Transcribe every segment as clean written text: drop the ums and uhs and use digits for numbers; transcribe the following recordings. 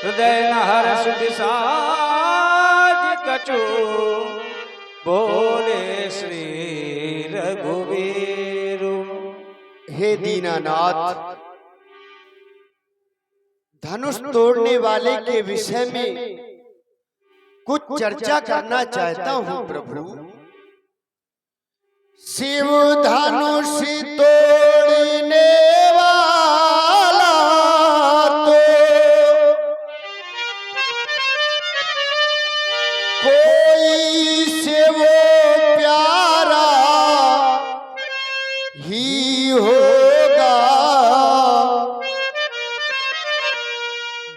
हृदय न हर्ष विषाद कछु बोले श्री रघुवीर। हे दीनानाथ, धनुष तोड़ने वाले के विषय में कुछ चर्चा करना चाहता हूं प्रभु। शिव धनुष तोड़ने वाला तो कोई से वो प्यारा ही होगा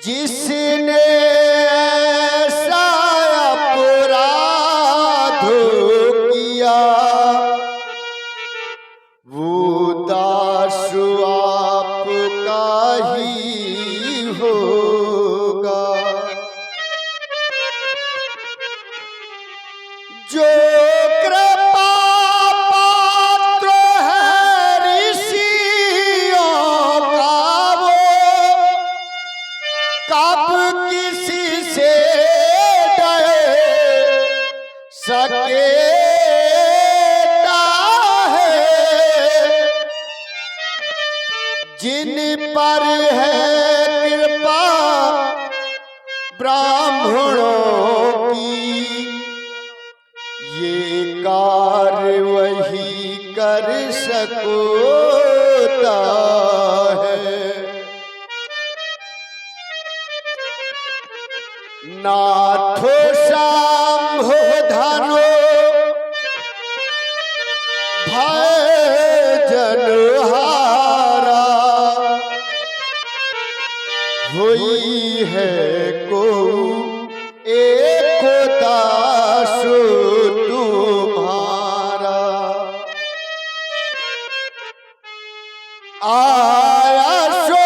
जिसने ऐसा अपराध किया, वो दास आपका ही होगा। जो कृपा पात्र है ऋषियों का, वो कब किसी से डर सकेता है। जिन पर है कृपा ब्राह्मणों की, ये कार्य वही कर सकता है। नाथो शाम्भो धनो भय जनहारा, हुई है को एक दास तुम्हारा। आया सो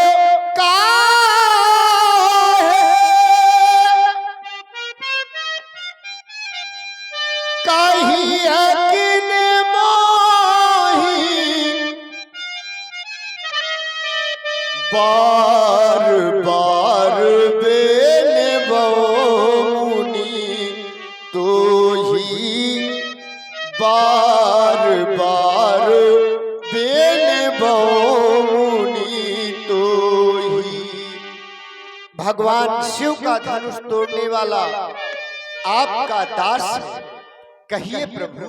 कही यकीन मोही, बार बार बेन मुनि तो ही, बार बार बेन मुनि तो ही। भगवान शिव का धनुष तोड़ने वाला आपका दास है। कहिए प्रभु,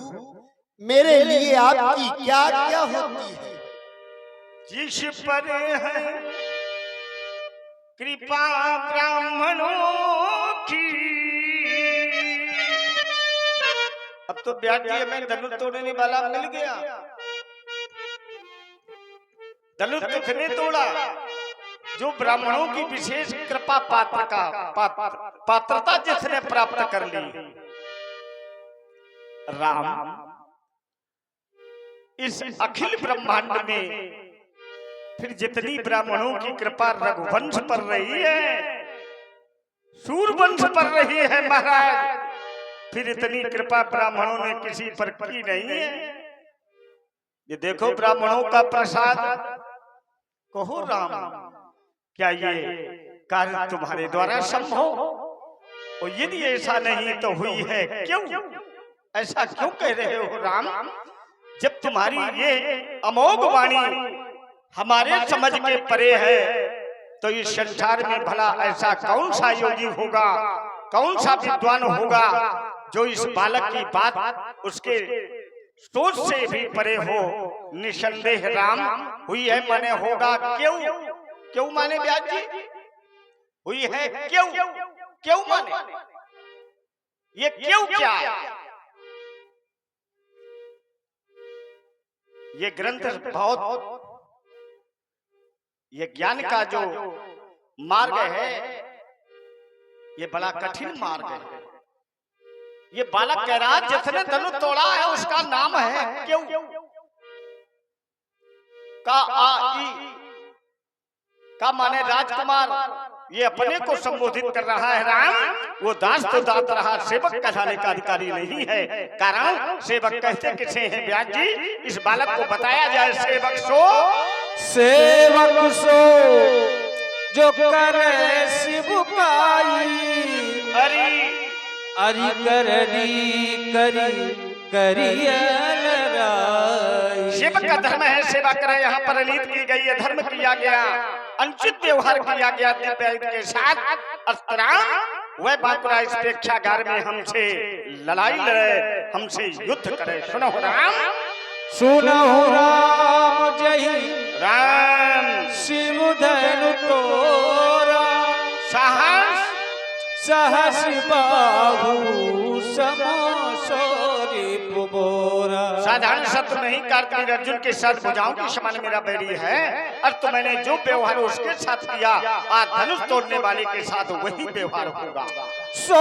मेरे लिए आपकी क्या क्या होती है? जिस पर है कृपा ब्राह्मणों की। अब तो ब्याज जी हमें धनुष तोड़ने वाला मिल गया। धनुष किसने तोड़ा? जो ब्राह्मणों की विशेष कृपा पात्रता जिसने प्राप्त कर ली। राम इस अखिल ब्रह्मांड में फिर जितनी ब्राह्मणों की कृपा रघुवंश पर रही है, सूर्यवंश पर रही है महाराज, फिर इतनी कृपा ब्राह्मणों ने किसी पर की नहीं है। ये देखो ब्राह्मणों का प्रसाद। कहो राम, क्या ये कार्य तुम्हारे द्वारा संभव? और यदि ऐसा नहीं तो हुई है क्यों? ऐसा क्यों कह रहे हो राम? जब तुम्हारी ये अमोघ वाणी हमारे समझ के परे है, तो इस संसार में भला ऐसा कौन सा योगी होगा, कौन सा विद्वान होगा जो इस बालक की बात उसके सोच से भी परे हो? निसंदेह राम हुई है माने होगा क्यों? क्यों माने ब्याज जी? हुई है क्यों? क्यों माने? ये क्यों क्या है? ये ग्रंथ बहुत, ये ज्ञान का जो मार्ग है, ये बड़ा कठिन मार्ग है। ये बालक कह रहा जिसने धनुष तोड़ा है उसका नाम है क्यों? का का माने राजकुमार, ये अपने को संबोधित कर रहा है राम। वो दास तो दास रहा, सेवक कहलाने का अधिकारी नहीं है। कारण सेवक कहते किसे हैं ब्याज जी? इस बालक को बताया जाए। सेवक सो जो करे शिव पाई। अरे अरि करनी करी करियल राई। शिव का धर्म है सेवा करें। यहाँ पर रीत की गई है, धर्म किया गया, अनुचित व्यवहार किया गया दिव्य के साथ। अस्त्राम वह बांकुरा इस प्रेक्षागार में हमसे लड़ाई लड़े, हमसे युद्ध करे। सुनो राम, सुनो राम जय राम शिव धनु तोरा। साहस सहस बाहु समोसोरी पुबोरा। साधारण शत्रु नहीं, कार्तिक अर्जुन के साथ भुजाओं के समान मेरा बैरी है। और तो मैंने जो व्यवहार उसके साथ किया, आज धनुष तोड़ने वाले के साथ वही व्यवहार होगा। सो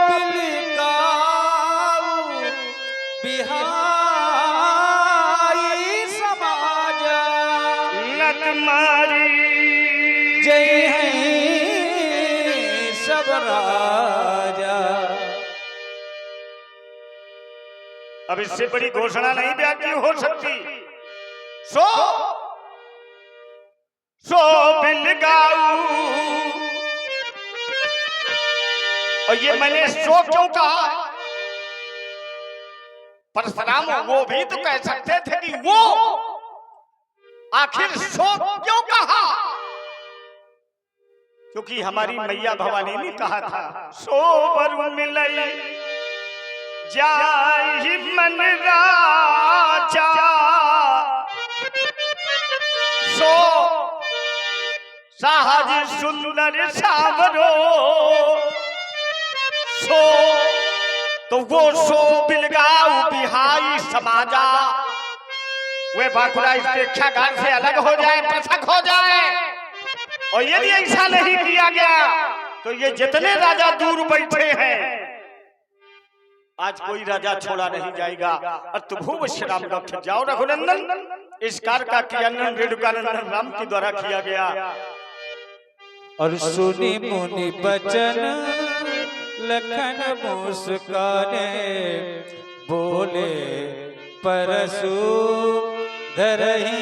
बिलगाऊ बिहाई समाज। नत मारी जय है सब राजा। अब इससे बड़ी घोषणा नहीं व्याख्या हो सकती। सो बिलगाऊ, और ये मैंने सो क्यों कहा? परशुराम वो भी तो कह सकते थे कि वो, आखिर सो क्यों कहा? क्योंकि हमारी मैया भवानी ने कहा था, सो बरु मिलई जाहि मन राजा। सो सहज सुंदर सावरो। सो तो वो सो बिलगाऊ बिहाई समाजा, वे बांकुरा इस प्रेक्षागार से अलग हो जाए, पृथक हो जाए। और यदि ऐसा नहीं किया गया तो ये जितने राजा दूर बैठे हैं, आज कोई राजा छोड़ा नहीं जाएगा। अतभुव श्राम लक्ष्य जाओ रघुनंदन। इस कार्य का क्रियान्वयन रेणुकानंदन राम के द्वारा किया गया। और सुनी मुनि बचन लखन मुस्काने। बोले परसु धरहि